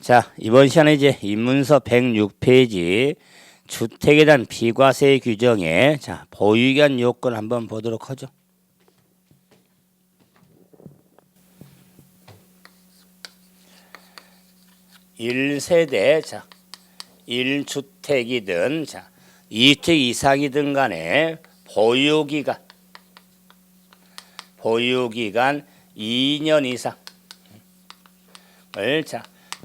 자, 이번 시간에 이제 입문서 106페이지 주택에 대한 비과세 규정에 보유기간 요건 한번 보도록 하죠. (1세대) 1주택이든 2주택 이상이든 간에 보유기간 2년 이상을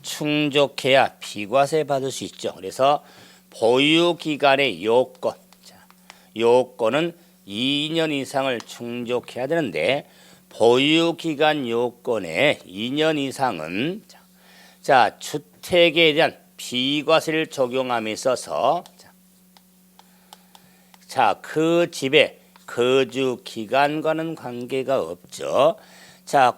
충족해야 비과세 받을 수 있죠. 그래서 보유기간의 요건은 2년 이상을 충족해야 되는데, 보유기간 요건의 2년 이상은 주택에 대한 비과세를 적용함에 있어서 그 집의 거주 기간과는 관계가 없죠.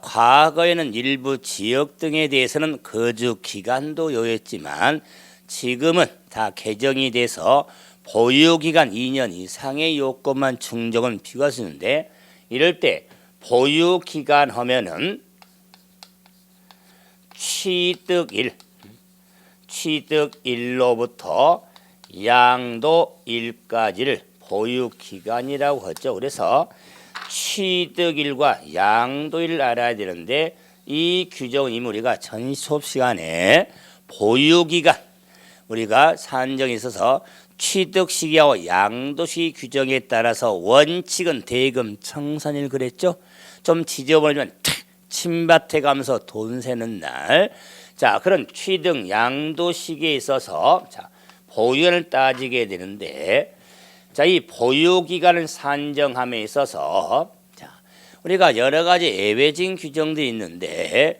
과거에는 일부 지역 등에 대해서는 거주 기간도 요했지만 지금은 다 개정이 돼서 보유기간 2년 이상의 요건만 충족은 비과세인데, 이럴 때 보유기간 하면은 취득일로부터 양도일까지를 보유기간이라고 하죠. 그래서 취득일과 양도일을 알아야 되는데, 이 규정은 이미 우리가 전 수업 시간에 보유기간 우리가 산정에 있어서 취득 시기하고 양도 시기 규정에 따라서 원칙은 대금 청산일 그랬죠. 좀 지저분하지만 침밭에 가면서 돈 세는 날, 그런 취득 양도 시기에 있어서 보유기간을 따지게 되는데, 이 보유기간을 산정함에 있어서 우리가 여러 가지 예외적인 규정들이 있는데,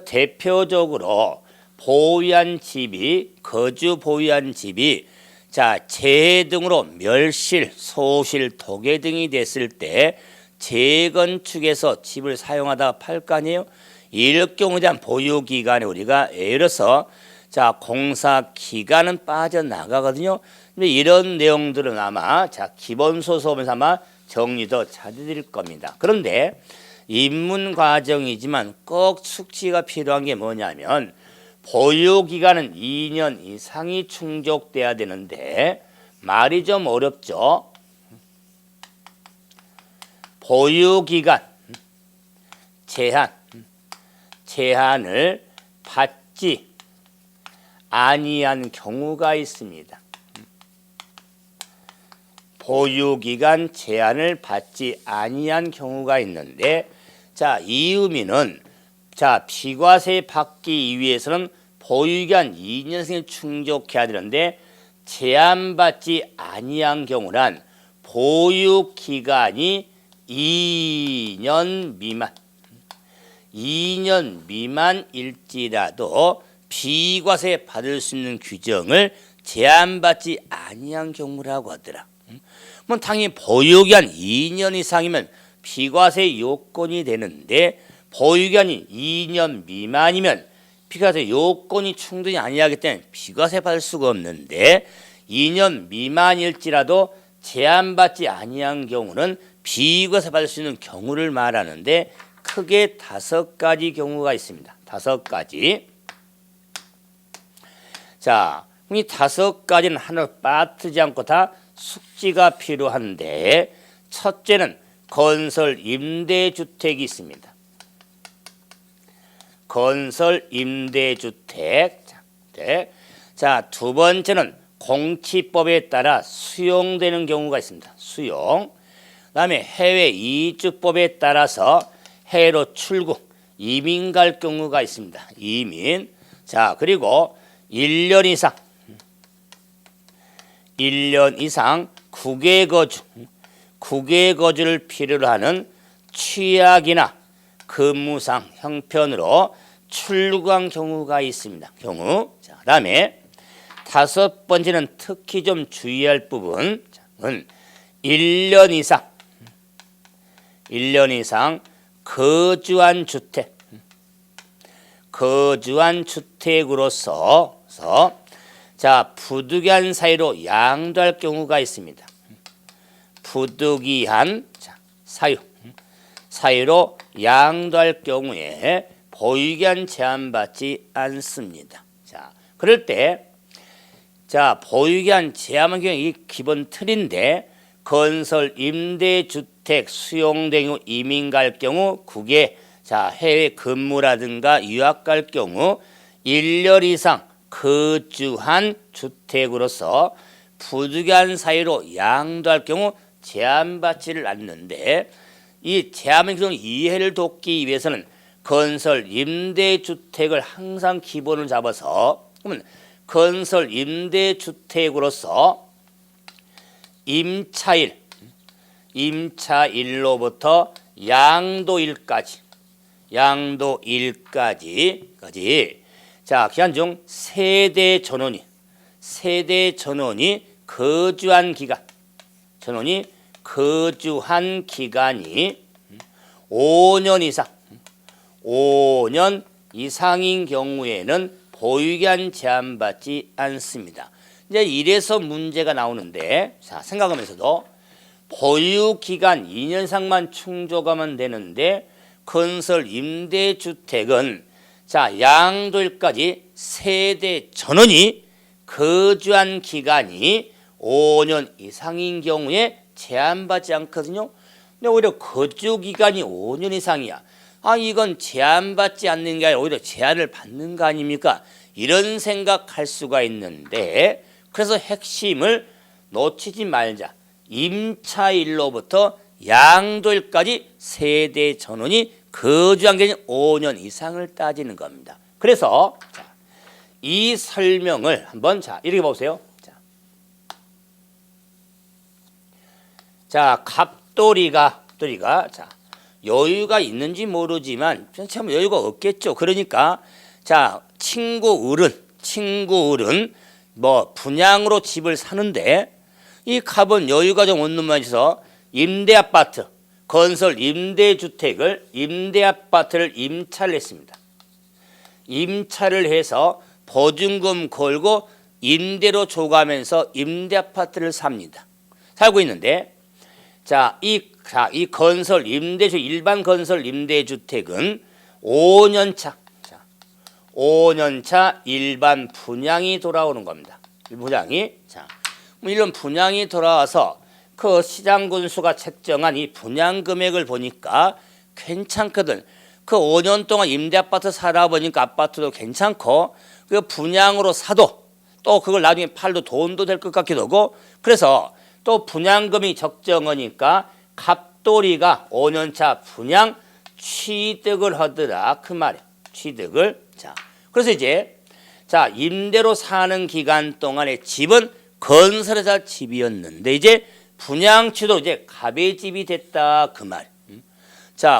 대표적으로 거주 보유한 집이 재해 등으로 멸실, 소실, 토계 등이 됐을 때 재건축해서 집을 사용하다가 팔 거 아니에요. 이럴 경우에 대한 보유기간에 우리가 예를 들어서 공사 기간은 빠져나가거든요. 근데 이런 내용들은 아마 기본소 수업에서 아마 정리도 잘해드릴 겁니다. 그런데 입문 과정이지만 꼭 숙지가 필요한 게 뭐냐면, 보유기간은 2년 이상이 충족돼야 되는데, 말이 좀 어렵죠. 보유기간 제한을 받지 아니한 경우가 있습니다. 보유기간 제한을 받지 아니한 경우가 있는데, 이 의미는 비과세 받기 위해서는 보유기간 2년을 충족해야 되는데, 제한받지 아니한 경우란 보유기간이 2년 미만일지라도 비과세 받을 수 있는 규정을 제한받지 아니한 경우라고 하더라. 그럼 당연히 보유기간 2년 이상이면 비과세 요건이 되는데, 보유기간이 2년 미만이면 비과세 요건이 충분히 아니하기 때문에 비과세 받을 수가 없는데, 2년 미만일지라도 제한받지 아니한 경우는 비과세 받을 수 있는 경우를 말하는데, 크게 5가지 경우가 있습니다. 5가지. 이 5가지는 하나로 빠뜨리지 않고 다 숙지가 필요한데, 첫째는 건설 임대주택이 있습니다. 건설 임대주택. 두 번째는 공치법에 따라 수용되는 경우가 있습니다. 수용. 그다음에 해외 이주법에 따라서 해외로 출국, 이민 갈 경우가 있습니다. 이민. 그리고 1년 이상 국외 거주를 필요로 하는 취약이나 근무상 형편으로 출국한 경우가 있습니다. 그다음에 5번째는 특히 좀 주의할 부분은 1년 이상 거주한 주택으로서 부득이한 사유로 양도할 경우가 있습니다. 부득이한 사유로 양도할 경우에 보유기간 제한받지 않습니다. 그럴 때 자, 보유기한 제한한 경우 이 기본 틀인데 건설 임대주택 수용된 후 이민 갈 경우 국외 자, 해외 근무라든가 유학 갈 경우 1년 이상 거주한 주택으로서 부득이한 사유로 양도할 경우 제한받지를 않는데 이 제한의 경우 이해를 돕기 위해서는 건설 임대주택을 항상 기본을 잡아서 그러면 건설 임대주택으로서 임차일로부터 양도일까지 자 기간 중 세대 전원이 거주한 기간이 5년 이상인 경우에는 보유기한 제한받지 않습니다. 이제 이래서 문제가 나오는데 자 생각하면서도 보유기간 2년 이상만 충족하면 되는데 건설 임대주택은 자 양도일까지 세대 전원이 거주한 기간이 5년 이상인 경우에 제한받지 않거든요. 근데 오히려 거주 기간이 5년 이상이야. 아 이건 제한받지 않는 게 아니라 오히려 제한을 받는 거 아닙니까? 이런 생각할 수가 있는데 그래서 핵심을 놓치지 말자. 임차일로부터 양도일까지 세대 전원이 거주한 기간이 5년 이상을 따지는 겁니다. 그래서 자, 이 설명을 한번 자 이렇게 보세요. 자 갑돌이가 자 여유가 있는지 모르지만 참 여유가 없겠죠. 그러니까 자 친구 을은 뭐 분양으로 집을 사는데 이 갑은 여유가 좀 없는 모양이서 임대아파트 건설 임대주택을 임대아파트를 임차를 했습니다. 임차를 해서 보증금 걸고 임대로 줘가면서 임대아파트를 삽니다. 살고 있는데 이 건설 임대주 일반 건설 임대주택은 5년차 일반 분양이 돌아오는 겁니다. 분양이 이런 분양이 돌아와서 그 시장 군수가 책정한 이 분양 금액을 보니까 괜찮거든. 그 5년 동안 임대 아파트 살아보니까 아파트도 괜찮고 그 분양으로 사도 또 그걸 나중에 팔도 돈도 될 것 같기도 하고 그래서 또 분양금이 적정하니까 갑돌이가 5년차 분양 취득을 하더라 그 말이야. 취득을 그래서 이제 임대로 사는 기간 동안에 집은 건설회사 집이었는데 이제 분양취도 이제 갑의 집이 됐다 그 말.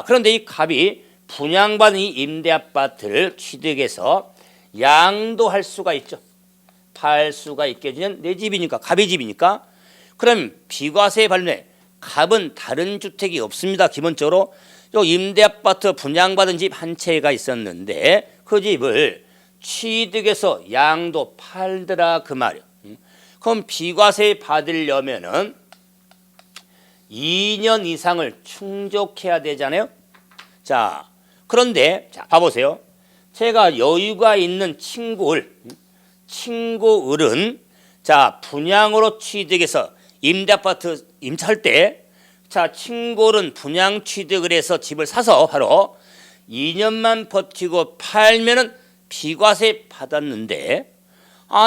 그런데 이 갑이 분양받은 이 임대 아파트를 취득해서 양도할 수가 있죠. 팔 수가 있게 되면 내 집이니까 갑의 집이니까. 그럼 비과세 관련해 갑은 다른 주택이 없습니다. 기본적으로 요 임대 아파트 분양받은 집 한 채가 있었는데 그 집을 취득해서 양도 팔더라 그 말이야. 그럼 비과세 받으려면은 2년 이상을 충족해야 되잖아요. 그런데 봐보세요. 제가 여유가 있는 친구 을은 분양으로 취득해서 임대 아파트 임차할 때 친구 을은 분양 취득을 해서 집을 사서 바로 2년만 버티고 팔면은 비과세 받았는데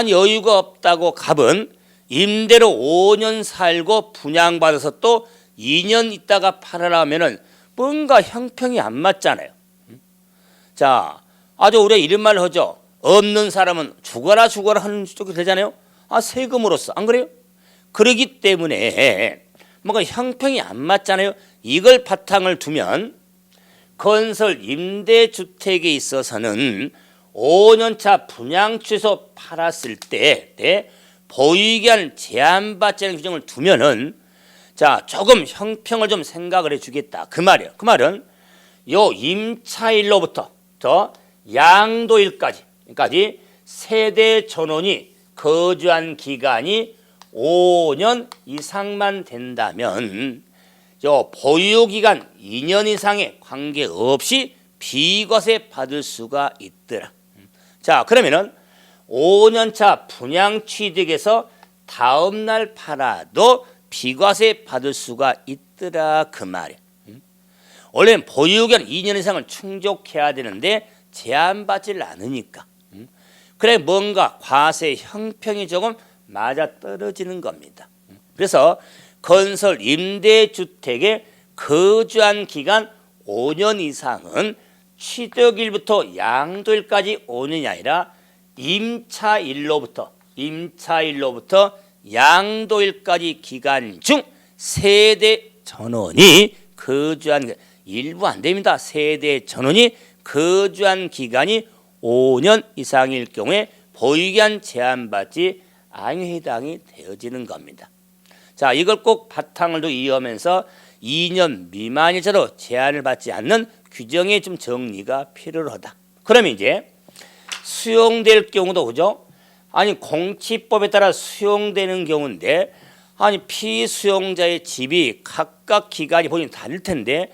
여유가 없다고 갑은 임대로 5년 살고 분양받아서 또 2년 있다가 팔아라면은 뭔가 형평이 안 맞잖아요. 아주 우리가 이런 말을 하죠. 없는 사람은 죽어라 하는 쪽이 되잖아요. 세금으로서 안 그래요? 그러기 때문에 뭔가 형평이 안 맞잖아요. 이걸 바탕을 두면 건설 임대주택에 있어서는 5년차 분양 취소 팔았을 때 보유기한 제한받지 않은 규정을 두면은 조금 형평을 좀 생각을 해주겠다 그 말이에요. 그 말은 요 임차일로부터 양도일까지 세대 전원이 거주한 기간이 5년 이상만 된다면 요 보유기간 2년 이상에 관계없이 비과세 받을 수가 있더라. 그러면은 5년차 분양 취득해서 다음 날 팔아도 비과세 받을 수가 있더라 그 말이야. 원래는 보유기간 2년 이상을 충족해야 되는데 제한받지를 않으니까. 그래 뭔가 과세 형평이 조금 맞아 떨어지는 겁니다. 그래서 건설 임대주택에 거주한 기간 5년 이상은 취득일부터 양도일까지 5년이 아니라 임차일로부터 양도일까지 기간 중 세대 전원이 거주한 일부 안 됩니다. 세대 전원이 거주한 기간이 5년 이상일 경우에 보유기한 제한받지 아니에 해당이 되어지는 겁니다. 자, 이걸 꼭 바탕을 두고 이해하면서 2년 미만일자로 제한을 받지 않는 규정의 좀 정리가 필요하다. 그러면 이제 수용될 경우도 그죠? 아니 공치법에 따라 수용되는 경우인데 아니 피수용자의 집이 각각 기간이 본인 다를 텐데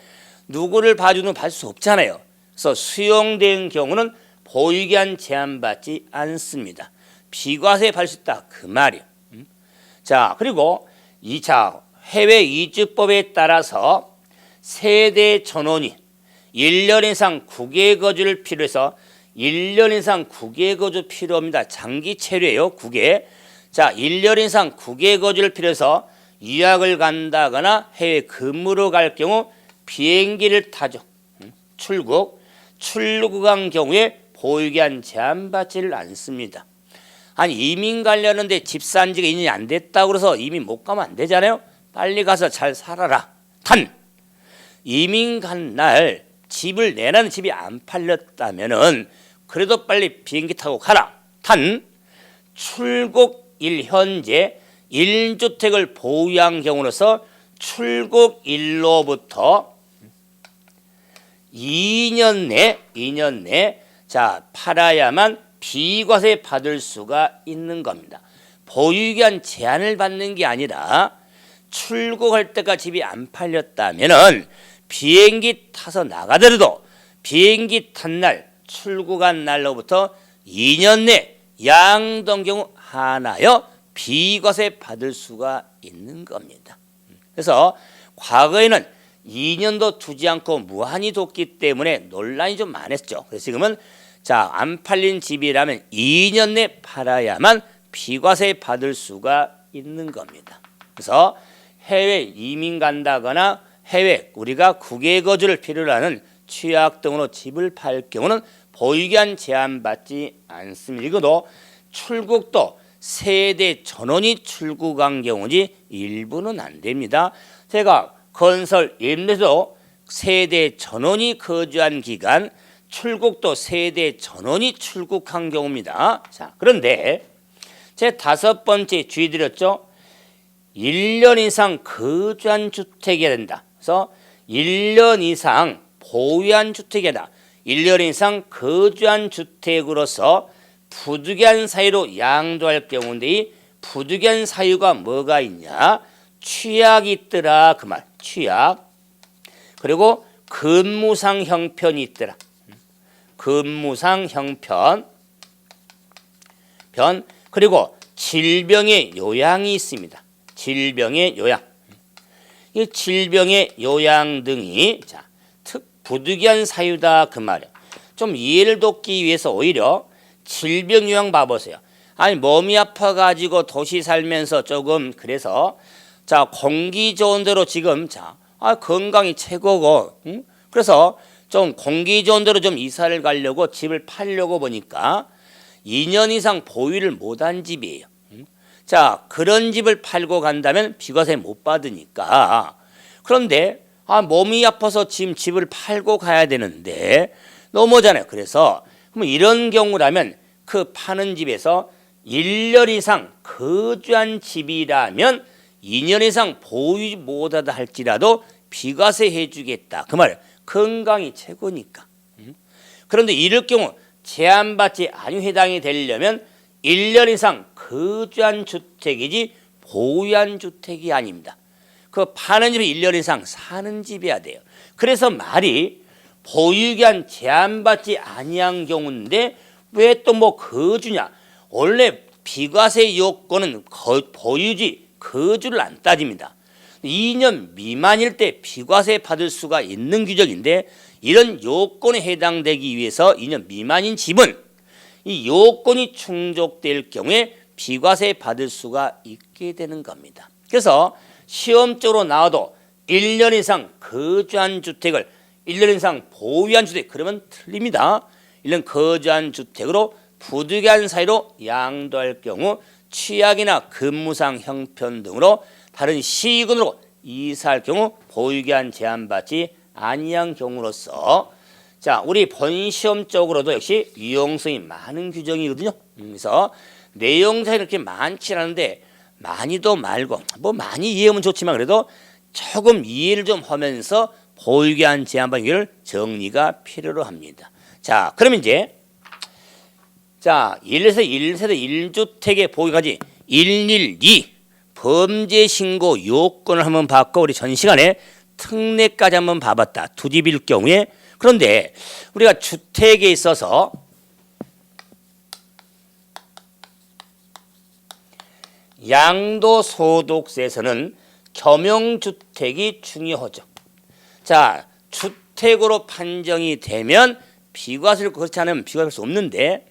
누구를 봐주는 받을 수 없잖아요. 그래서 수용된 경우는 보유기한 제한받지 않습니다. 비과세 받을 수 있다 그 말이에요. 자, 그리고 2차 해외 이주법에 따라서 세대 전원이 1년 이상 국외 거주를 필요해서 1년 이상 국외 거주 필요합니다. 장기 체류예요. 국외. 자, 1년 이상 국외 거주를 필요해서 유학을 간다거나 해외 근무로 갈 경우 비행기를 타죠. 출국한 경우에 보유기한 제한받지를 않습니다. 아니 이민 가려는데 집 산 지가 2년이 안 됐다고 그래서 이민 못 가면 안 되잖아요. 빨리 가서 잘 살아라. 단 이민 간 날 집을 내라는 집이 안 팔렸다면은 그래도 빨리 비행기 타고 가라. 단 출국일 현재 1주택을 보유한 경우로서 출국일로부터 2년 내 자, 팔아야만 비과세 받을 수가 있는 겁니다. 보유기한 제한을 받는 게 아니라 출국할 때까지 집이 안 팔렸다면은 비행기 타서 나가더라도 비행기 탄 날 출국한 날로부터 2년 내 양도한 경우 하나여 비과세 받을 수가 있는 겁니다. 그래서 과거에는 2년도 두지 않고 무한히 뒀기 때문에 논란이 좀 많았죠. 그래서 지금은 자, 안 팔린 집이라면 2년 내 팔아야만 비과세 받을 수가 있는 겁니다. 그래서 해외 이민 간다거나 해외 우리가 국외 거주를 필요로 하는 취약 등으로 집을 팔 경우는 보유기한 제한받지 않습니다. 이것도 출국도 세대 전원이 출국한 경우지 일부는 안 됩니다. 제가 건설 임대도 세대 전원이 거주한 기간 출국도 세대 전원이 출국한 경우입니다. 자, 그런데 제 5번째 주의 드렸죠. 1년 이상 거주한 주택이어야 된다. 그래서 1년 이상 보유한 주택이다. 1년 이상 거주한 주택으로서 부득이한 사유로 양도할 경우인데 이 부득이한 사유가 뭐가 있냐? 취약이 있더라 그 말. 취약. 그리고 근무상 형편이 있더라. 근무상 형편. 그리고 질병의 요양이 있습니다. 질병의 요양. 이 질병의 요양 등이 자, 부득이한 사유다 그 말이에요. 좀 이해를 돕기 위해서 오히려 질병 요양 봐보세요. 아니 몸이 아파가지고 도시 살면서 조금 그래서 자 공기 좋은 데로 지금 자 건강이 최고고 그래서 좀 공기 좋은 데로 좀 이사를 가려고 집을 팔려고 보니까 2년 이상 보유를 못한 집이에요. 자 그런 집을 팔고 간다면 비과세 못 받으니까 그런데 몸이 아파서 지금 집을 팔고 가야 되는데 너무하잖아요. 그래서 그럼 이런 경우라면 그 파는 집에서 1년 이상 거주한 집이라면 2년 이상 보유 못하다 할지라도 비과세 해주겠다. 그 말 건강이 최고니까. 그런데 이럴 경우 제한받지 아니고 해당이 되려면 1년 이상 거주한 주택이지 보유한 주택이 아닙니다. 그 파는 집이 1년 이상 사는 집이어야 돼요. 그래서 말이 보유기한 제한받지 아니한 경우인데 왜 또 뭐 거주냐? 원래 비과세 요건은 보유지, 거주를 안 따집니다. 2년 미만일 때 비과세 받을 수가 있는 규정인데 이런 요건에 해당되기 위해서 2년 미만인 집은 이 요건이 충족될 경우에 비과세 받을 수가 있게 되는 겁니다. 그래서 시험적으로 나와도 1년 이상 거주한 주택을 1년 이상 보유한 주택 그러면 틀립니다. 1년 거주한 주택으로 부득이한 사유로 양도할 경우 취약이나 근무상 형편 등으로 다른 시군으로 이사할 경우 보유기한 제한받지 아니한 경우로서 자 우리 본시험적으로도 역시 유용성이 많은 규정이거든요. 그래서 내용 자체는 그렇게 많지 않은데 많이도 말고 뭐 많이 이해하면 좋지만 그래도 조금 이해를 좀 하면서 보유기한 제한받기를 정리가 필요로 합니다. 자 그러면 이제 자 1세대 1주택의 보유가지 112 범죄 신고 요건을 한번 봤고 우리 전 시간에 특례까지 한번 봐봤다. 두 집일 경우에 그런데 우리가 주택에 있어서 양도소득세에서는 겸용주택이 중요하죠. 자 주택으로 판정이 되면 비과세를 그렇지 않으면 비과세할 수 없는데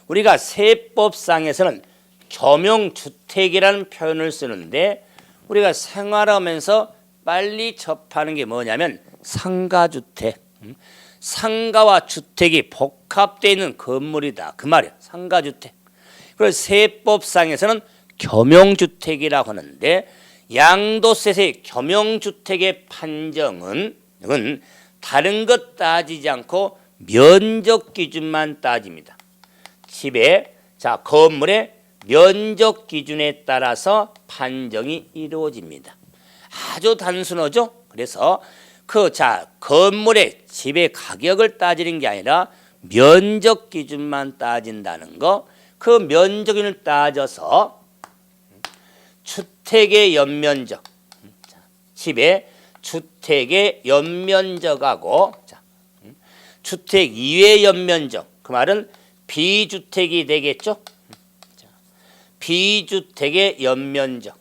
우리가 세법상에서는 겸용주택이라는 표현을 쓰는데 우리가 생활하면서 빨리 접하는 게 뭐냐면 상가주택, 상가와 주택이 복합되어 있는 건물이다 그 말이야. 상가주택. 그래서 세법상에서는 겸용주택이라고 하는데 양도세의 겸용주택의 판정은 다른 것 따지지 않고 면적 기준만 따집니다. 집에 자 건물의 면적 기준에 따라서 판정이 이루어집니다. 아주 단순하죠. 그래서 건물의 집의 가격을 따지는 게 아니라 면적 기준만 따진다는 거. 그 면적 기준을 따져서 주택의 연면적, 집의 주택의 연면적하고 주택 이외의 연면적, 그 말은 비주택이 되겠죠. 비주택의 연면적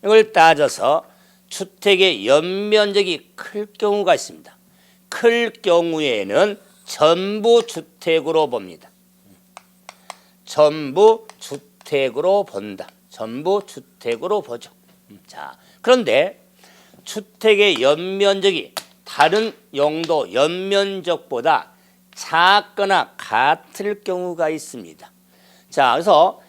이걸 따져서 주택의 연면적이 클 경우가 있습니다. 클 경우에는 전부 주택으로 봅니다. 전부 주택으로 본다. 전부 주택으로 보죠. 자, 그런데 주택의 연면적이 다른 용도 연면적보다 작거나 같을 경우가 있습니다. 자, 그래서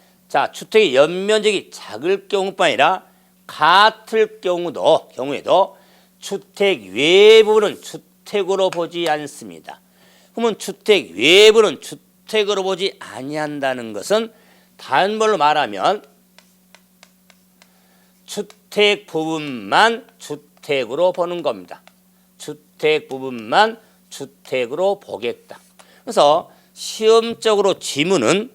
주택의 연면적이 작을 경우뿐 아니라 같을 경우에도 주택 외부는 주택으로 보지 않습니다. 그러면 주택 외부는 주택으로 보지 아니한다는 것은 다른 말로 말하면 주택 부분만 주택으로 보는 겁니다. 주택 부분만 주택으로 보겠다. 그래서 시험적으로 지문은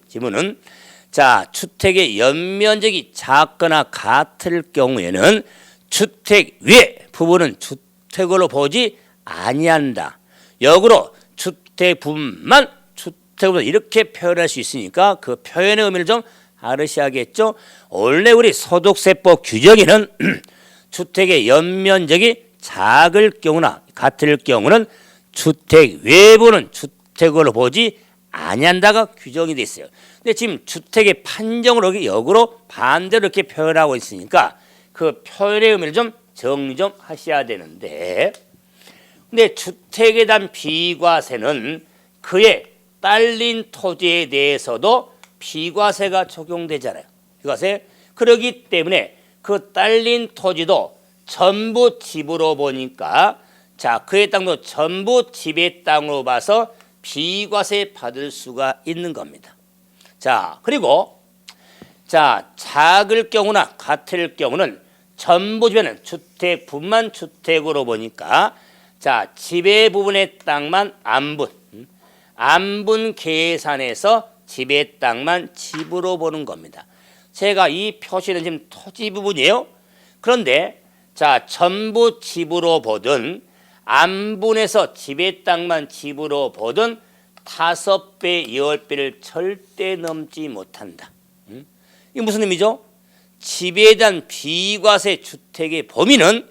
자 주택의 연면적이 작거나 같을 경우에는 주택 외 부분은 주택으로 보지 아니한다. 역으로 주택 부분만 주택으로 이렇게 표현할 수 있으니까 그 표현의 의미를 좀 알으셔야겠죠. 원래 우리 소득세법 규정에는 주택의 연면적이 작을 경우나 같을 경우는 주택 외부는 주택으로 보지 아니한다가 규정이 돼 있어요. 근데 지금 주택의 판정으로 역으로 반대로 이렇게 표현하고 있으니까 그 표현의 의미를 좀 정리 좀 하셔야 되는데, 근데 주택에 대한 비과세는 그에 딸린 토지에 대해서도 비과세가 적용되잖아요. 비과세. 그렇기 때문에 그 딸린 토지도 전부 집으로 보니까 자 그의 땅도 전부 집의 땅으로 봐서 비과세 받을 수가 있는 겁니다. 자 그리고 자 작을 경우나 같을 경우는 전부 집에는 주택 부분만 주택으로 보니까 자 지배 부분의 땅만 안분 계산해서 집의 땅만 집으로 보는 겁니다. 제가 이 표시는 지금 토지 부분이에요. 그런데 자 전부 집으로 보든 안분해서 집의 땅만 집으로 보든 5배, 10배를 절대 넘지 못한다. 이게 무슨 의미죠? 집에 대한 비과세 주택의 범위는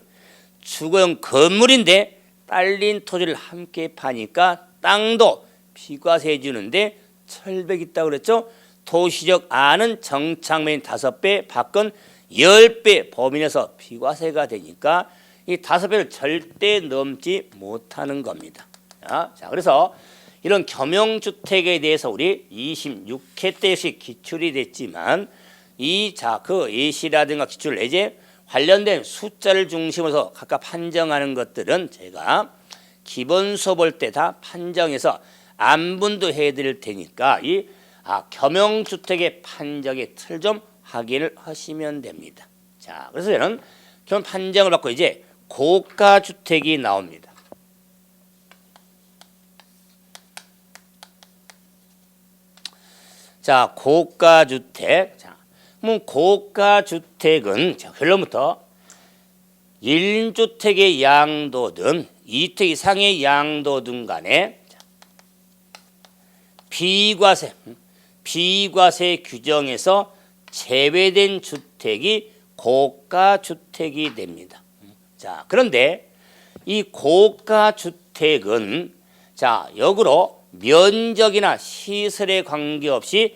주거용 건물인데 딸린 토지를 함께 파니까 땅도 비과세해 주는데 철벽이 있다고 그랬죠. 도시적 안은 정착면이 5배, 밖은 10배 범위 내에서 비과세가 되니까 이 5배를 절대 넘지 못하는 겁니다. 자, 그래서 이런 겸용주택에 대해서 우리 26회 때 역시 기출이 됐지만 그 예시라든가 기출 내재 관련된 숫자를 중심으로 각각 판정하는 것들은 제가 기본 수업 볼 때 다 판정해서 안분도 해드릴 테니까 겸용주택의 판정의 틀 좀 확인을 하시면 됩니다. 자, 그래서 저는 기본 판정을 받고 이제 고가주택이 나옵니다. 자, 고가주택. 자, 그럼 고가주택은 결론부터 1주택의 양도든 2주택 이상의 양도든 간에 비과세 규정에서 제외된 주택이 고가주택이 됩니다. 자, 그런데 이 고가주택은 자, 역으로 면적이나 시설에 관계없이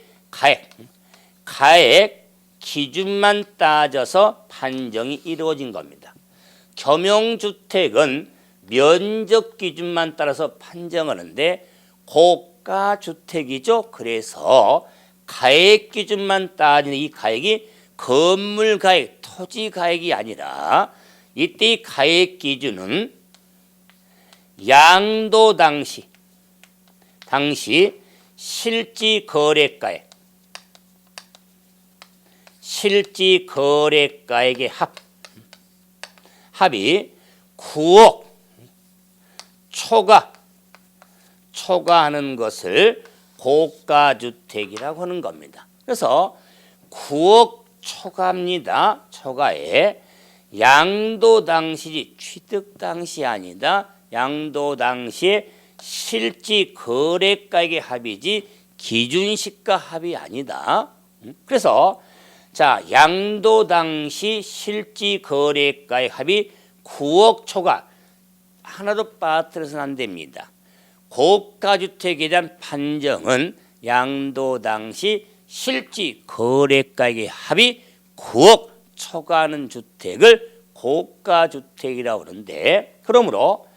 가액 기준만 따져서 판정이 이루어진 겁니다. 겸용주택은 면적 기준만 따라서 판정하는데 고가주택이죠. 그래서 가액 기준만 따지는 이 가액이 건물 가액, 토지 가액이 아니라 이때 이 가액 기준은 양도 당시 실지 거래가액의 합이 9억 초과하는 것을 고가주택이라고 하는 겁니다. 그래서 9억 초과입니다. 초과에 양도 당시지 취득 당시 아니다. 양도 당시에 실지 거래가액의 합이지 기준시가 합이 아니다. 그래서 자, 양도 당시 실지 거래가액 합이 9억 초과 하나도 빠뜨려서는 안 됩니다. 고가주택에 대한 판정은 양도 당시 실지 거래가액의 합이 9억 초과하는 주택을 고가주택이라고 하는데 그러므로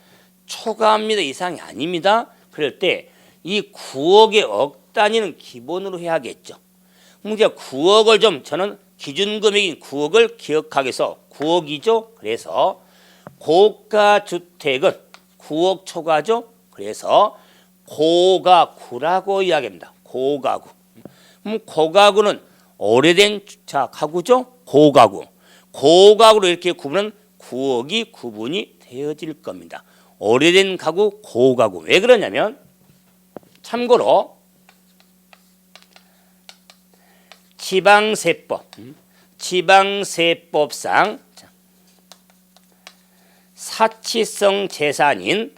초과합니다. 이상이 아닙니다. 그럴 때 이 9억의 억 단위는 기본으로 해야겠죠. 문제 9억을 좀 저는 기준금액인 9억을 기억하기 위해서 9억이죠. 그래서 고가주택은 9억 초과죠. 그래서 고가구라고 이야기합니다. 고가구. 고가구는 오래된 가구죠. 고가구. 고가구로 이렇게 구분은 9억이 구분이 되어질 겁니다. 오래된 가구, 고가구. 왜 그러냐면 참고로 지방세법상 사치성 재산인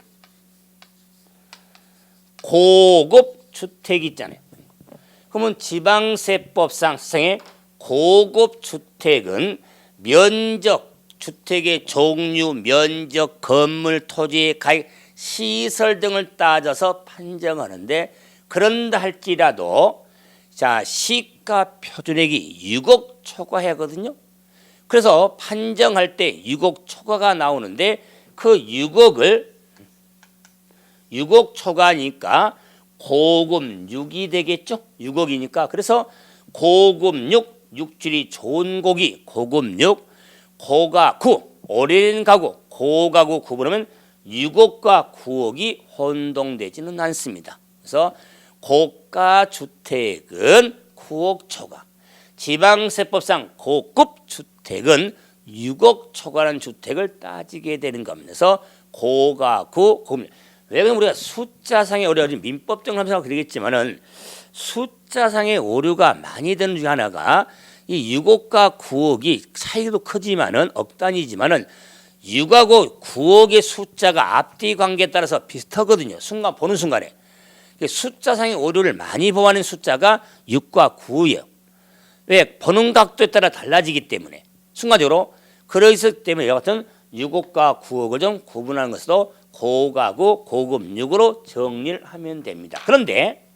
고급 주택이 있잖아요. 그러면 지방세법상 세상에 고급 주택은 면적, 주택의 종류, 면적, 건물, 토지의 가액, 시설 등을 따져서 판정하는데 그런다 할지라도 자, 시가 표준액이 6억 초과하거든요. 그래서 판정할 때 6억 초과가 나오는데 그 6억 초과니까 고급 6이 되겠죠. 6억이니까. 그래서 고급 6질이 좋은 고기, 고급 6, 고가구, 오래된 가구, 고가구 구분하면 6억과 9억이 혼동되지는 않습니다. 그래서 고가주택은 9억 초과, 지방세법상 고급 주택은 6억 초과하는 주택을 따지게 되는 겁니다. 그래서 고가구, 왜 그러면 우리가 숫자상의 오류가 민법적으로 하면서 그러겠지만은 숫자상의 오류가 많이 되는 중에 하나가 이 6억과 9억이 차이도 크지만은 억 단위지만은 6하고 9억의 숫자가 앞뒤 관계에 따라서 비슷하거든요. 보는 순간에 숫자상의 오류를 많이 범하는 숫자가 6과 9예요. 왜? 보는 각도에 따라 달라지기 때문에 순간적으로 그러기 때문에 이와 같은 6억과 9억을 좀 구분하는 것으로 고가구, 고급 6으로 정리를 하면 됩니다. 그런데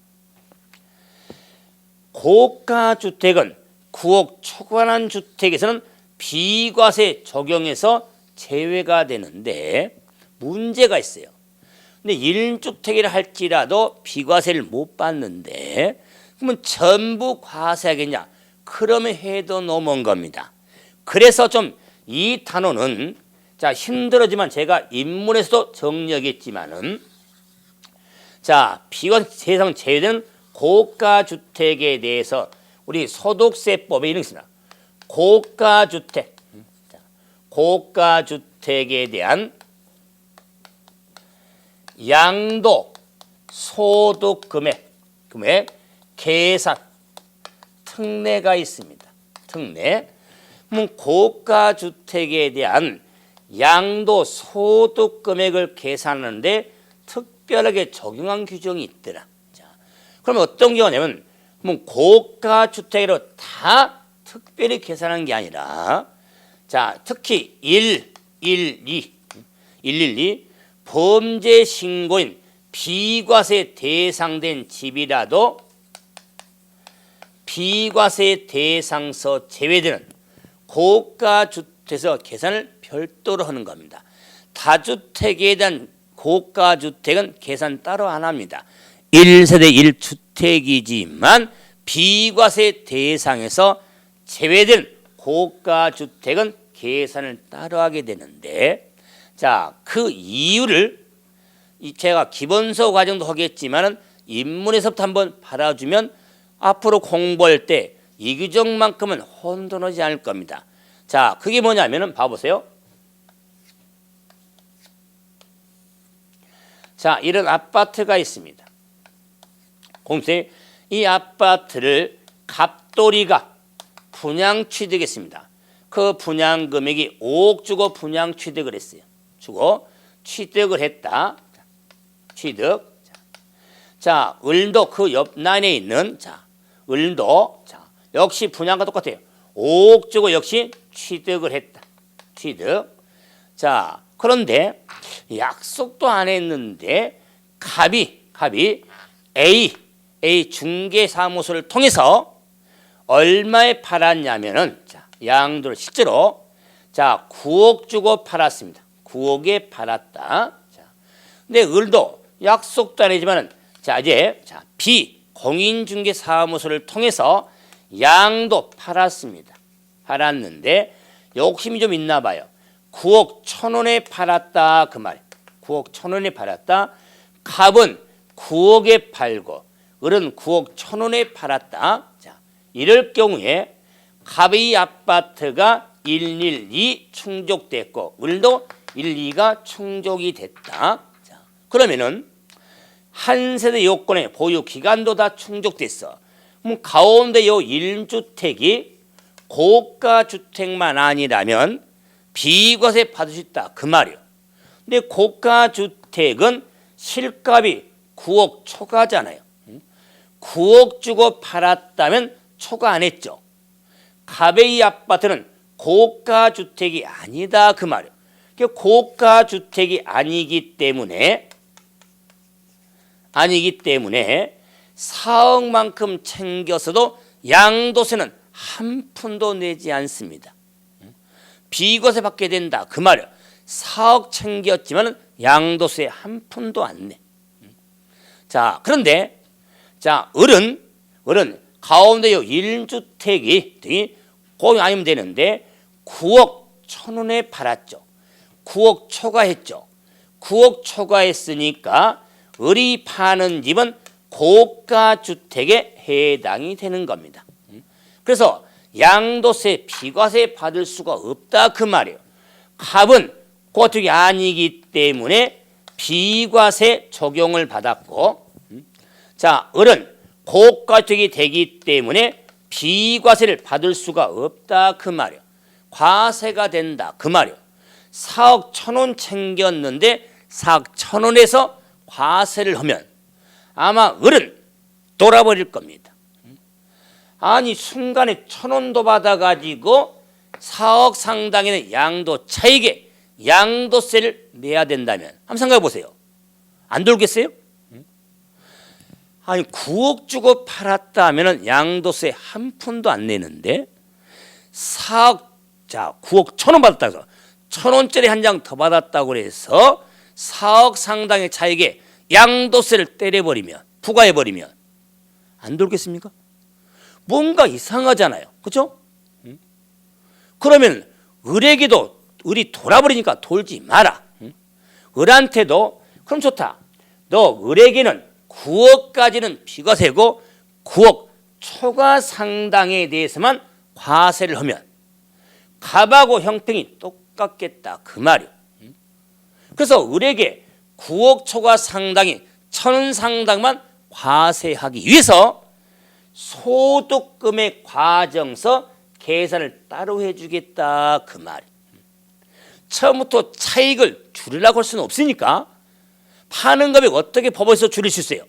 고가 주택은 9억 초과한 주택에서는 비과세 적용해서 제외가 되는데 문제가 있어요. 근데 1주택이라 할지라도 비과세를 못 받는데 그러면 전부 과세하겠냐? 그러면 해도 넘어온 겁니다. 그래서 좀 이 단어는 자 힘들어지만 제가 인문에서도 정리하겠지만은 자 비과세 세상 제외되는 고가 주택에 대해서 우리 소득세법에 이런 게 있습니다. 고가 주택, 고가 주택에 대한 양도 소득 금액 계산 특례가 있습니다. 특례. 그럼 고가 주택에 대한 양도 소득 금액을 계산하는데 특별하게 적용한 규정이 있더라. 자, 그럼 어떤 경우냐면 고가 주택으로 다 특별히 계산한 게 아니라 자, 특히 112 범죄 신고인 비과세 대상된 집이라도 비과세 대상서 제외되는 고가 주택에서 계산을 별도로 하는 겁니다. 다주택에 대한 고가 주택은 계산 따로 안 합니다. 1세대 1주택이지만 비과세 대상에서 제외된 고가 주택은 계산을 따로 하게 되는데 자, 그 이유를 제가 기본서 과정도 하겠지만은 인문에서부터 한번 받아주면 앞으로 공부할 때 이 규정만큼은 혼돈하지 않을 겁니다. 자, 그게 뭐냐면은 봐보세요. 자, 이런 아파트가 있습니다. 공세 이 아파트를 갑돌이가 분양 취득했습니다. 그 분양 금액이 5억 주고 분양 취득을 했어요. 주고 취득을 했다. 취득. 자, 을도 그 옆 라인에 있는 자, 을도 자, 역시 분양과 똑같아요. 5억 주고 역시 취득을 했다. 취득. 자, 그런데 약속도 안 했는데 갑이 A 중개사무소를 통해서 얼마에 팔았냐면은 자, 양도를 실제로 자 9억 주고 팔았습니다. 9억에 팔았다. 자, 근데 을도 약속도 안 했지만은 자 이제 자 B 공인중개사무소를 통해서 양도 팔았습니다. 팔았는데 욕심이 좀 있나 봐요. 9억 1,000원에 팔았다 그 말. 9억 1,000원에 팔았다. 갑은 9억에 팔고 을은 9억 1,000원에 팔았다. 자, 이럴 경우에 갑의 아파트가 112 충족됐고 을도 12가 충족이 됐다. 자, 그러면은 한 세대 요건의 보유 기간도 다 충족됐어. 그럼 가운데 요 1주택이 고가 주택만 아니라면 비과세 받을 수 있다 그 말이요. 근데 고가 주택은 실값이 9억 초과잖아요. 9억 주고 팔았다면 초과 안 했죠. 갑의 아파트는 고가 주택이 아니다 그 말이에요. 고가 주택이 아니기 때문에 4억만큼 챙겼어도 양도세는 한 푼도 내지 않습니다. 비과세 받게 된다 그 말이에요. 4억 챙겼지만 양도세 한 푼도 안 내. 자, 그런데 자 을은 가운데요 1주택이 공유 아니면 되는데 9억 1,000원에 팔았죠. 9억 초과했죠. 9억 초과했으니까 을이 파는 집은 고가 주택에 해당이 되는 겁니다. 그래서 양도세 비과세 받을 수가 없다 그 말이에요. 갑은 고가주택이 아니기 때문에 비과세 적용을 받았고 자 을은 고가주택이 되기 때문에 비과세를 받을 수가 없다 그 말이에요. 과세가 된다 그 말이에요. 4억 1,000원 챙겼는데 4억 1,000원에서 과세를 하면 아마 을은 돌아버릴 겁니다. 아니 순간에 1,000원도 받아가지고 4억 상당의 양도 차익에 양도세를 내야 된다면 한번 생각해 보세요. 안 돌겠어요? 아니 9억 주고 팔았다면 양도세 한 푼도 안 내는데 4억, 자 9억 1,000원 받았다고 해서 1,000원짜리 한 장 더 받았다고 해서 4억 상당의 차익에 양도세를 때려버리면, 부과해버리면 안 돌겠습니까? 뭔가 이상하잖아요. 그렇죠? 그러면 을에게도 을이 돌아버리니까 돌지 마라. 을한테도 그럼 좋다. 너 을에게는 9억까지는 비과세고 9억 초과 상당에 대해서만 과세를 하면 갑하고 형평이 똑같겠다 그 말이요. 그래서 을에게 9억 초과 상당이 1,000원 상당만 과세하기 위해서 소득금액 과정서 계산을 따로 해주겠다 그 말. 처음부터 차익을 줄이라고 할 수는 없으니까 파는 금액 어떻게 법원에서 줄일 수 있어요.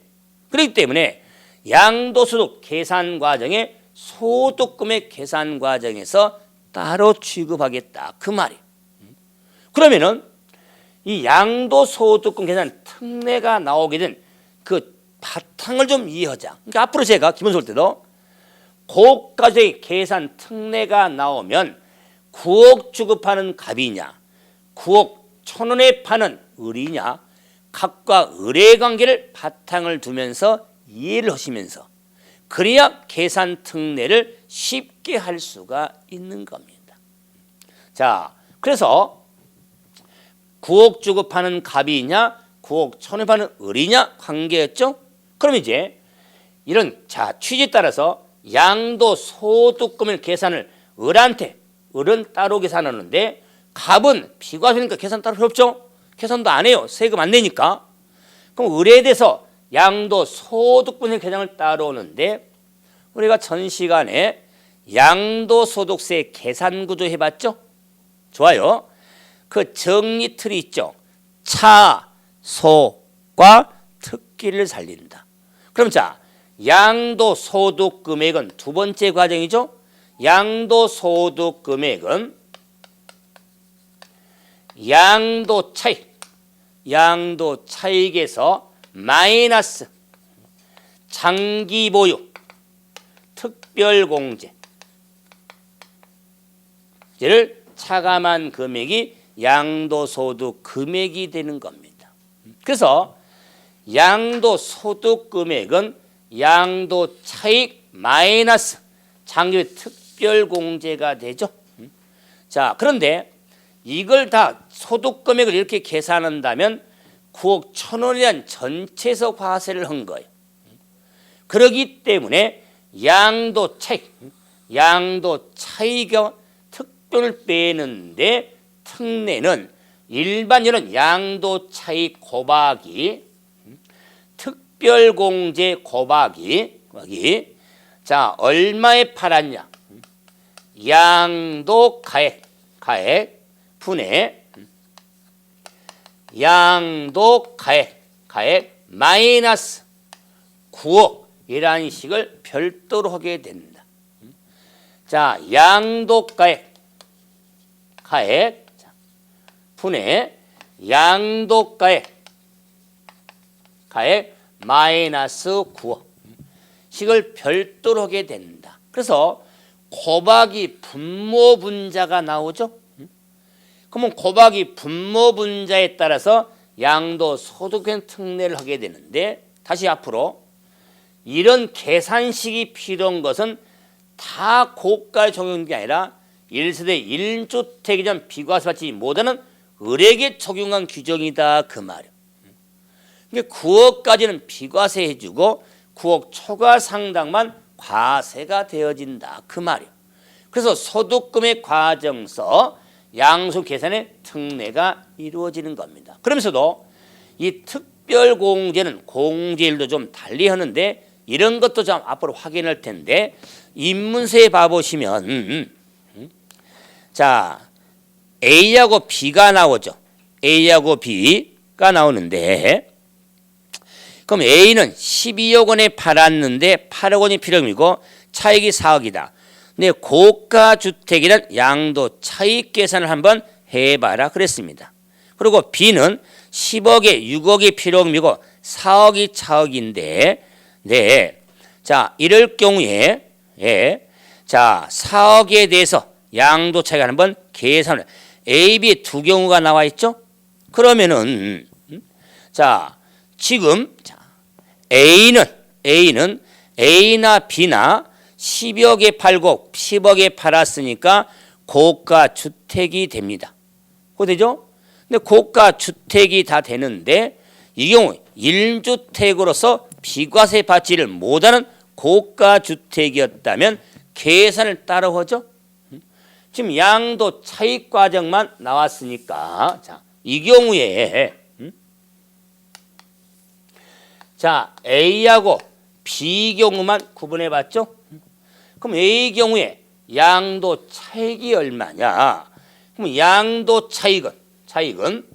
그렇기 때문에 양도소득 계산 과정에 소득금액 계산 과정에서 따로 취급하겠다 그 말이에요. 그러면은 이 양도소득금 계산 특례가 나오게 된 그 바탕을 좀 이해하자. 그러니까 앞으로 제가 기본소득 때도 고가의 계산 특례가 나오면 9억 주고 파는 갑이냐 9억 1,000원에 파는 을이냐 갑과 을의 관계를 바탕을 두면서 이해를 하시면서 그래야 계산 특례를 쉽게 할 수가 있는 겁니다. 자, 그래서 9억 주고 파는 갑이냐 9억 1,000원에 파는 을이냐 관계였죠. 그럼 이제 이런 자 취지에 따라서 양도소득금을 계산을 을은 따로 계산하는데 갑은 비과세니까 계산 따로 필요 없죠. 계산도 안 해요. 세금 안 내니까. 그럼 을에 대해서 양도소득분의 계산을 따로 오는데 우리가 전 시간에 양도소득세 계산구조 해봤죠. 좋아요. 그 정리 틀이 있죠. 차, 소과 특기를 살린다. 그럼 자 양도소득금액은 두 번째 과정이죠. 양도소득금액은 양도차익에서 마이너스 장기보유 특별공제를 차감한 금액이 양도소득 금액이 되는 겁니다. 그래서 양도소득 금액은 양도차익 마이너스 장기보유 특별공제가 되죠. 자, 그런데 이걸 다 소득금액을 이렇게 계산한다면 9억 1,000원이란 전체에서 과세를 한 거예요. 그렇기 때문에 양도차익의 특별을 빼는데 특례는 일반적으로는 양도차익 곱하기 특별공제 곱하기 자 얼마에 팔았냐 양도가액 분의 양도가액 마이너스 9억 이라는 식을 별도로 하게 된다. 자 양도가액 분의 양도가액 마이너스 9억 식을 별도로 하게 된다. 그래서 곱하기 분모분자가 나오죠. 그러면 곱하기 분모분자에 따라서 양도소득세 특례를 하게 되는데 다시 앞으로 이런 계산식이 필요한 것은 다 고가에 적용되는 게 아니라 1세대 1주택이 전 비과세 받지 못하는 을에게 적용한 규정이다 그 말이에요. 그러니까 9억까지는 비과세 해주고 9억 초과 상당만 과세가 되어진다 그 말이에요. 그래서 소득금액 과정서 양수 계산의 특례가 이루어지는 겁니다. 그러면서도 이 특별공제는 공제일도 좀 달리 하는데 이런 것도 좀 앞으로 확인할 텐데 입문서에 봐보시면 자 A하고 B가 나오죠. A하고 B가 나오는데 그럼 A는 12억 원에 팔았는데 8억 원이 필요이고 차익이 4억이다. 근데 고가 주택이란 양도 차익 계산을 한번 해봐라 그랬습니다. 그리고 B는 10억에 6억이 필요이고 4억이 차익인데, 네, 자 이럴 경우에 자 4억에 대해서 양도 차익을 한번 계산을 A, B 두 경우가 나와 있죠. 그러면은 자 지금 A는 A나 B나 10억에 팔고 10억에 팔았으니까 고가 주택이 됩니다. 그죠? 근데 고가 주택이 다 되는데 이 경우 1주택으로서 비과세 받지를 못하는 고가 주택이었다면 계산을 따로 하죠. 지금 양도 차익 과정만 나왔으니까 자, 이 경우에 자 A하고 B 경우만 구분해 봤죠. 그럼 A 경우에 양도 차익이 얼마냐? 그럼 양도 차익은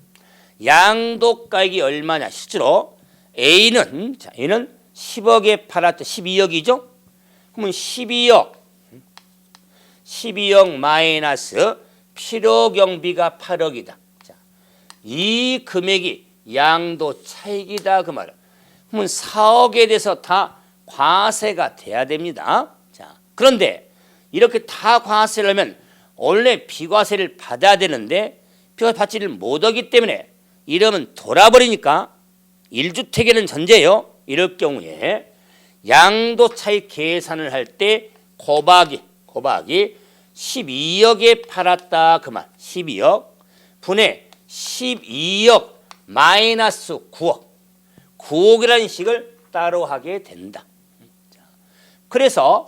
양도가액이 얼마냐? 실제로 A는 10억에 팔았죠. 12억이죠. 그러면 12억 마이너스 필요경비가 8억이다. 자, 이 금액이 양도 차익이다 그 말이야. 그러면 4억에 대해서 다 과세가 돼야 됩니다. 자, 그런데 이렇게 다 과세를 하면 원래 비과세를 받아야 되는데 비과세 받지를 못하기 때문에 이러면 돌아버리니까 1주택에는 전제요. 이럴 경우에 양도 차익 계산을 할 때 곱하기 12억에 팔았다 그 말. 12억 분의 12억 마이너스 9억이라는 식을 따로 하게 된다. 그래서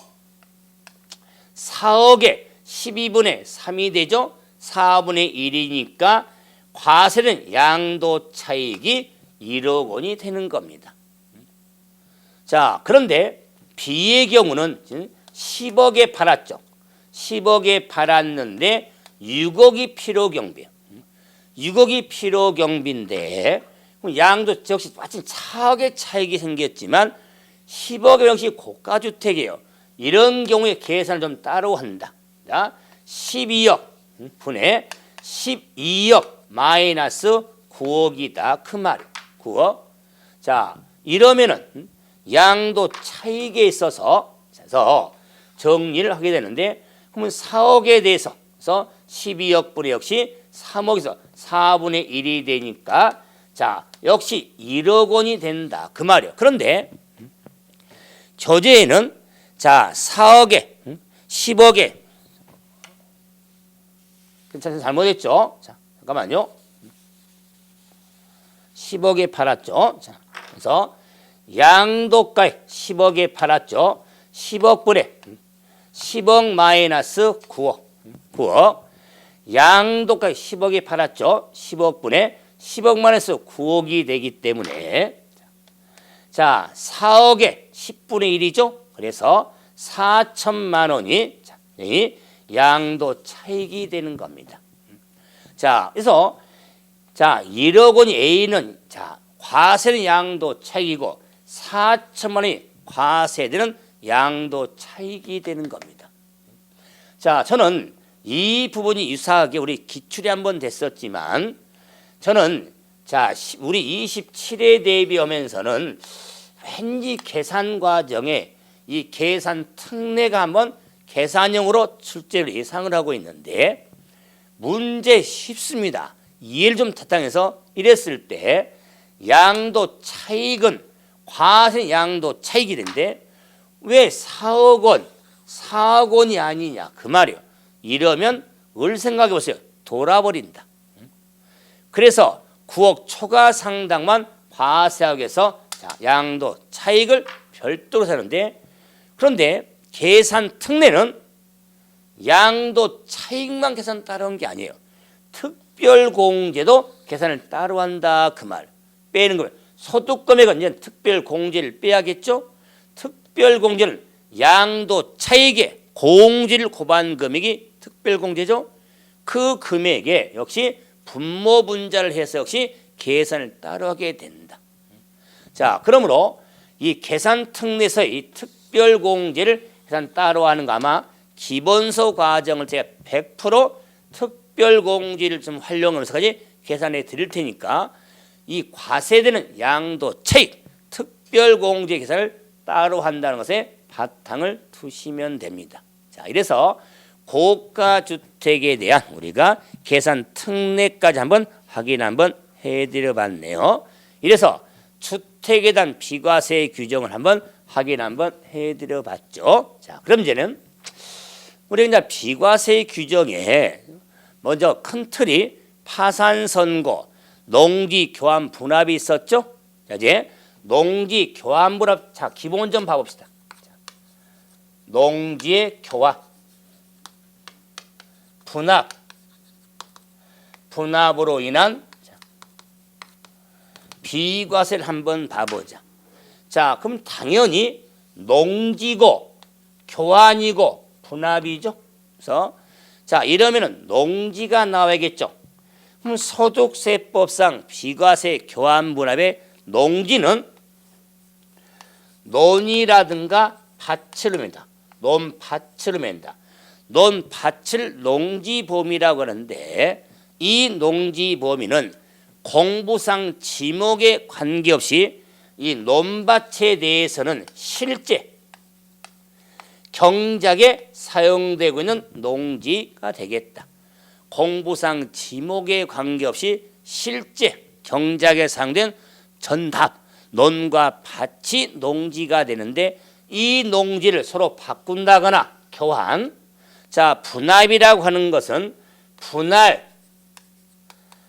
4억에 12분의 3이 되죠. 4분의 1이니까 과세는 양도 차익이 1억 원이 되는 겁니다. 자, 그런데 B의 경우는 10억에 팔았죠. 10억에 팔았는데 6억이 필요경비예요. 6억이 필요경비인데 양도 역시 마침 차억의 차익이 생겼지만 10억의 역시 고가주택이에요. 이런 경우에 계산을 좀 따로 한다. 자, 12억 분의 12억 마이너스 9억이다. 그 말이에요. 9억. 자, 이러면은 양도 차익에 있어서 정리를 하게 되는데 그러면 4억에 대해서 12억 분의 역시 3억에서 4분의 1이 되니까 자 역시 1억 원이 된다. 그 말이에요. 그런데 교재에는 자 4억에 10억에 괜찮아요. 잘못했죠. 자 잠깐만요. 10억에 팔았죠. 자 그래서 양도가액 10억에 팔았죠. 10억 분의 10억 마이너스 9억 양도가액 10억에 팔았죠. 10억 분의 10억 마이너스 9억이 되기 때문에 자 4억에 10분의 1이죠. 그래서 4천만 원이 양도 차익이 되는 겁니다. 자 그래서 자 1억 원이 A는 자 과세는 양도 차익이고 4천만 원이 과세되는 양도 차익이 되는 겁니다. 자 저는 이 부분이 유사하게 우리 기출이 한번 됐었지만 저는 자 우리 27회 대비하면서는 왠지 계산 과정에 이 계산 특례가 한번 계산형으로 출제를 예상을 하고 있는데 문제 쉽습니다. 이해를 좀 타당해서 이랬을 때 양도 차익은 과세 양도 차익이 된데 왜 4억 원이 아니냐 그 말이에요. 이러면 을 생각해 보세요. 돌아버린다. 그래서 9억 초과 상당만 과세하기 위해서 양도 차익을 별도로 사는데 그런데 계산 특례는 양도 차익만 계산 따르는 게 아니에요. 특별공제도 계산을 따로 한다 그 말. 빼는 거예요. 소득금액은 이제 특별공제를 빼야겠죠. 특별공제는 양도 차익에 공제를 곱한 금액이 특별공제죠. 그 금액에 역시 분모분자를 해서 역시 계산을 따로 하게 된다. 자, 그러므로 이 계산 특례에서 이 특별공제를 계산 따로 하는 거 아마 기본서 과정을 제가 100% 특별공제를 좀 활용하면서까지 계산해 드릴 테니까 이 과세되는 양도 차익 특별공제 계산을 따로 한다는 것에 바탕을 두시면 됩니다. 자, 이래서 고가주택에 대한 우리가 계산 특례까지 한번 확인 한번 해드려 봤네요. 이래서 주택에 대한 비과세 규정을 한번 확인 한번 해드려 봤죠. 자, 그럼 이제는 우리 이제 비과세 규정에 먼저 큰 틀이 파산 선고, 농지 교환 분합이 있었죠. 자, 이제 농지 교환 분합, 자, 기본 좀 봐봅시다. 농지의 교환, 분합, 분합으로 인한 비과세를 한번 봐보자. 자, 그럼 당연히 농지고 교환이고 분합이죠. 그래서 자, 이러면은 농지가 나와야겠죠. 그럼 소득세법상 비과세 교환 분합의 농지는 논이라든가 밭을 맵니다. 논밭을 맵니다. 논밭을 농지범위라고 하는데 이 농지범위는 공부상 지목에 관계없이 이 논밭에 대해서는 실제 경작에 사용되고 있는 농지가 되겠다. 공부상 지목에 관계없이 실제 경작에 사용된 전답, 논과 밭이 농지가 되는데 이 농지를 서로 바꾼다거나 교환. 자, 분합이라고 하는 것은 분할,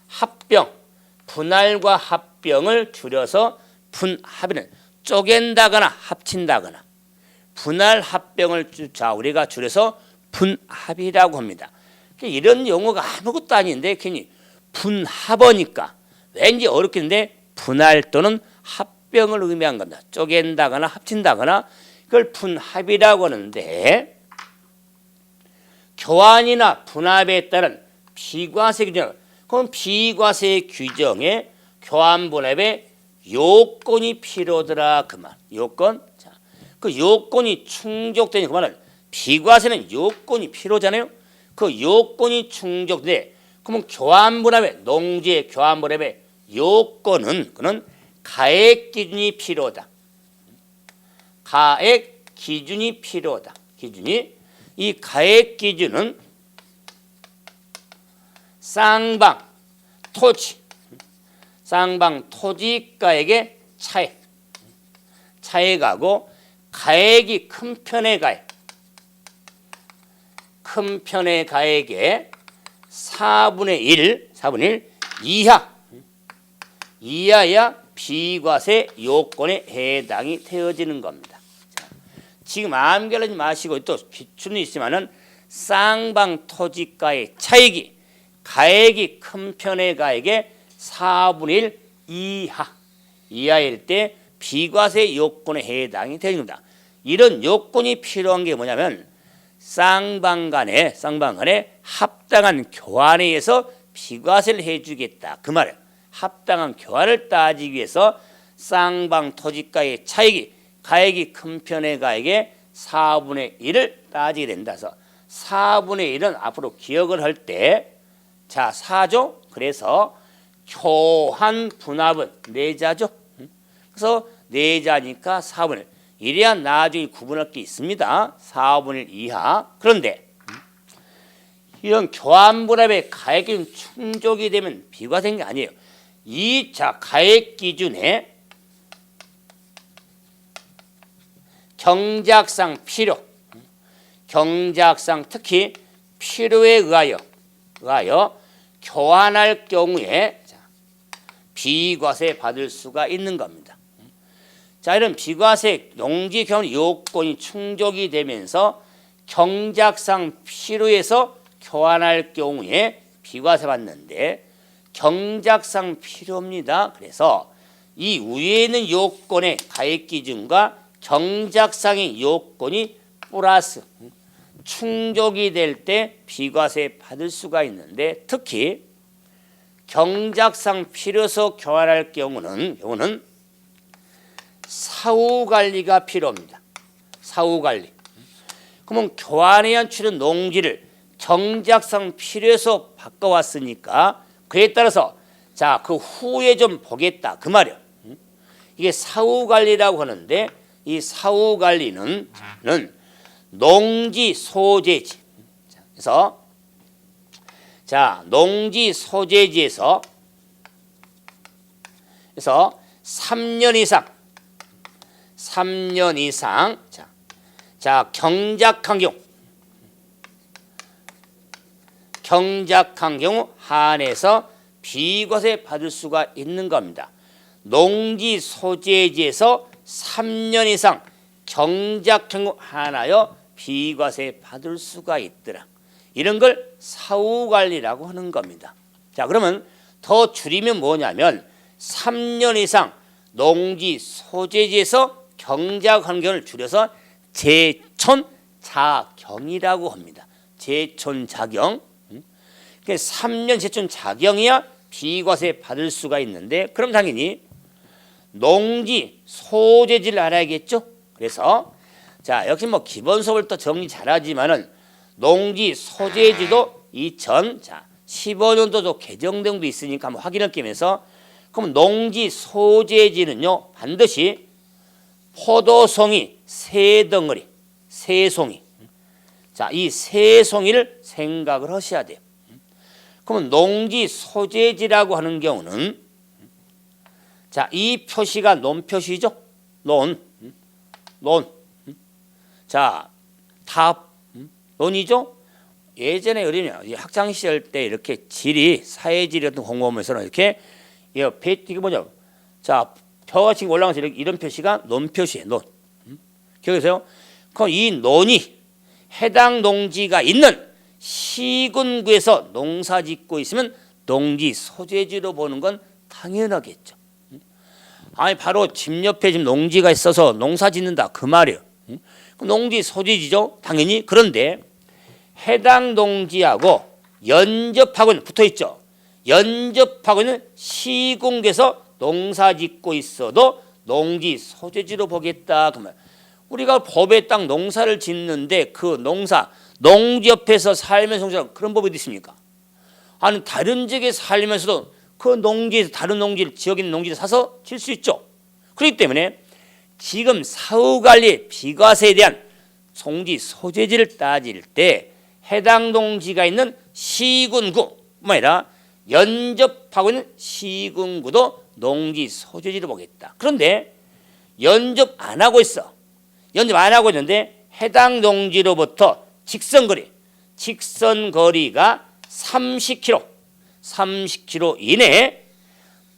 합병, 분할과 합병을 줄여서 분합이는 쪼갠다거나 합친다거나 분할 합병을 자 우리가 줄여서 분합이라고 합니다. 이런 용어가 아무것도 아닌데 괜히 분합어니까 왠지 어렵겠는데 분할 또는 합병을 의미한 겁니다. 쪼갠다거나 합친다거나 그걸 분합이라고 하는데 교환이나 분합에 따른 비과세 규정, 그럼 비과세 규정에 교환 분합에 요건이 필요하더라 그 말. 요건. 자, 그 요건이 충족되니 그 말은 비과세는 요건이 필요하잖아요. 그 요건이 충족돼. 그러면 교환 분합의 농지의 교환 분합의 요건은 그는 가액 기준이 필요하다. 가액 기준이 필요하다. 기준이 이 가액 기준은 쌍방 토지, 쌍방 토지가액의 차액하고 가액이 큰 편의 가액, 큰 편의 가액의 4분의 1 이하야 비과세 요건에 해당이 되어지는 겁니다. 자, 지금 암결하지 마시고 또 기준이 있지만은 쌍방 토지가의 차익이 가액이 큰 편의 가액의 4분의 1 이하일 때 비과세 요건에 해당이 됩니다. 이런 요건이 필요한 게 뭐냐면 쌍방 간에 합당한 교환에 의해서 비과세를 해주겠다 그 말이에요. 합당한 교환을 따지기 위해서 쌍방 토지가의 차익이 가액이 큰 편의 가액의 4분의 1을 따지게 된다. 그래서 4분의 1은 앞으로 기억을 할 때 자 4죠. 그래서 교환 분합은 4자죠. 그래서 4자니까 4분의 1. 이래야 나중에 구분할 게 있습니다. 4분의 1 이하. 그런데 이런 교환 분합의 가액이 충족이 되면 비과세인 게 아니에요. 이 자 가액 기준에 경작상 필요, 경작상 특히 필요에 의하여 교환할 경우에 비과세 받을 수가 있는 겁니다. 자, 이런 비과세 농지 교환 요건이 충족이 되면서 경작상 필요해서 교환할 경우에 비과세 받는데 경작상 필요입니다. 그래서 이 위에 있는 요건의 가액 기준과 경작상의 요건이 플러스 충족이 될 때 비과세 받을 수가 있는데 특히 경작상 필요해서 교환할 경우는 사후 관리가 필요합니다. 사후 관리. 그러면 교환에 의한 취득 농지를 경작상 필요해서 바꿔왔으니까 그에 따라서 자, 그 후에 좀 보겠다 그 말이야. 이게 사후 관리라고 하는데 이 사후 관리는 농지 소재지. 그래서 자, 농지 소재지에서 3년 이상 자, 경작한 경우 한해서 비과세 받을 수가 있는 겁니다. 농지 소재지에서 3년 이상 경작한 경우 한하여 비과세 받을 수가 있더라. 이런 걸 사후관리라고 하는 겁니다. 자, 그러면 더 줄이면 뭐냐면 3년 이상 농지 소재지에서 경작한 경우를 줄여서 제촌자경이라고 합니다. 제촌자경. 3년 제촌자경이야 비과세 받을 수가 있는데 그럼 당연히 농지 소재지를 알아야겠죠. 그래서 자, 역시 뭐 기본 수업을 또 정리 잘하지만은 농지 소재지도 2015년도도 개정된 게 있으니까 한번 확인할 겸해서 그럼 농지 소재지는요 반드시 포도송이 세 덩어리, 세 송이. 자, 이 세 송이를 생각을 하셔야 돼요. 그러면 농지 소재지라고 하는 경우는 자, 이 표시가 논 표시죠. 논. 자, 답. 논이죠. 예전에 우리는 학창 시절 때 이렇게 지리, 사회지리 같은 공부하면서는 이렇게 이게 뭐냐? 자, 표가 지금 올라가서 이런 표시가 논 표시예요. 논. 기억하세요? 그럼 이 논이 해당 농지가 있는 시군구에서 농사 짓고 있으면 농지 소재지로 보는 건 당연하겠죠. 아니 바로 집 옆에 지금 농지가 있어서 농사 짓는다 그 말이에요. 농지 소재지죠. 당연히. 그런데 해당 농지하고 연접하고는 붙어있죠. 연접하고는 시군구에서 농사 짓고 있어도 농지 소재지로 보겠다 그 말. 우리가 법에 딱 농사를 짓는데 그 농지 옆에서 살면서 그런 법이 있습니까? 아니 다른 지역에 살면서도 그 농지에서 다른 농지를 지역에 있는 농지를 사서 질 수 있죠. 그렇기 때문에 지금 사후관리 비과세에 대한 농지 소재지를 따질 때 해당 농지가 있는 시군구뿐만 아니라 연접하고 있는 시군구도 농지 소재지를 보겠다. 그런데 연접 안 하고 있어. 연접 안 하고 있는데 해당 농지로부터 직선거리가 30km 이내에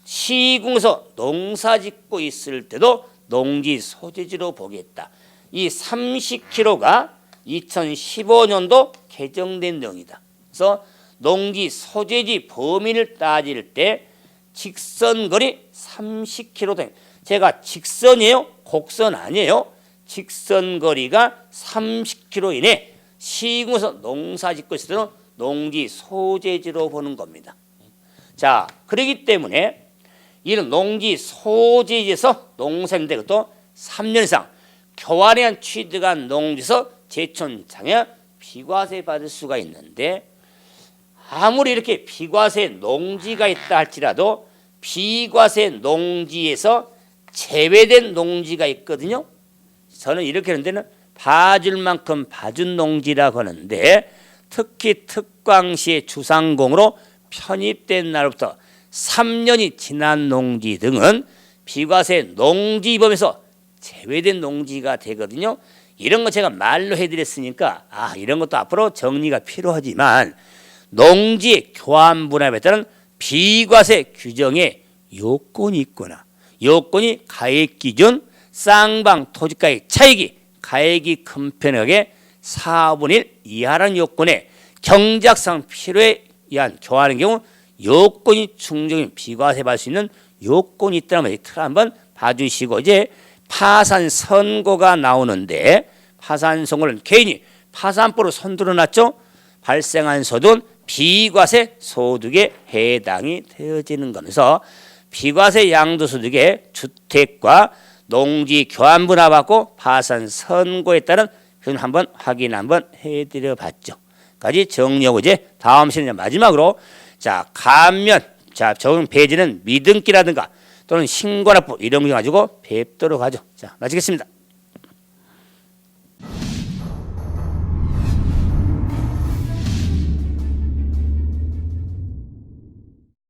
시군에서 농사 짓고 있을 때도 농지 소재지로 보겠다. 이 30km가 2015년도 개정된 내용이다. 그래서 농지 소재지 범위를 따질 때 직선거리 30km. 제가 직선이에요? 곡선 아니에요? 직선거리가 30km 이내 시군에서 농사 짓고 있을 때는 농지 소재지로 보는 겁니다. 자, 그렇기 때문에 이런 농지 소재지에서 농사인데 그것도 3년 이상 교환에 의한 취득한 농지에서 제촌장에 비과세 받을 수가 있는데 아무리 이렇게 비과세 농지가 있다 할지라도 비과세 농지에서 제외된 농지가 있거든요. 저는 이렇게 하는 데는 봐줄 만큼 봐준 농지라고 하는데 특히 특광시의 주상공으로 편입된 날부터 3년이 지난 농지 등은 비과세 농지범에서 제외된 농지가 되거든요. 이런 거 제가 말로 해드렸으니까 이런 것도 앞으로 정리가 필요하지만 농지 교환 분할에 따른 비과세 규정에 요건이 있거나 요건이 가액 기준 쌍방 토지가액 차익이 가액이 큰 편하게 4분의 1 이하라는 요건에 경작상 필요에 의한 교환의 경우 요건이 충족이면 비과세 받을 수 있는 요건이 있다는 걸 한번 봐주시고 이제 파산 선고가 나오는데 파산 선고는 개인이 파산법으로 손들어놨죠. 발생한 소득은 비과세 소득에 해당이 되어지는 거면서 비과세 양도소득의 주택과 농지 교환 분할 받고 파산 선고에 따른 그건 한번 확인 한번 해드려 봤죠. 까지 정리하고 이제 다음 시간에 마지막으로 자 감면 자 적용 배제는 미등기라든가 또는 신고납부 이런 거 가지고 뵙도록 하죠. 자 마치겠습니다.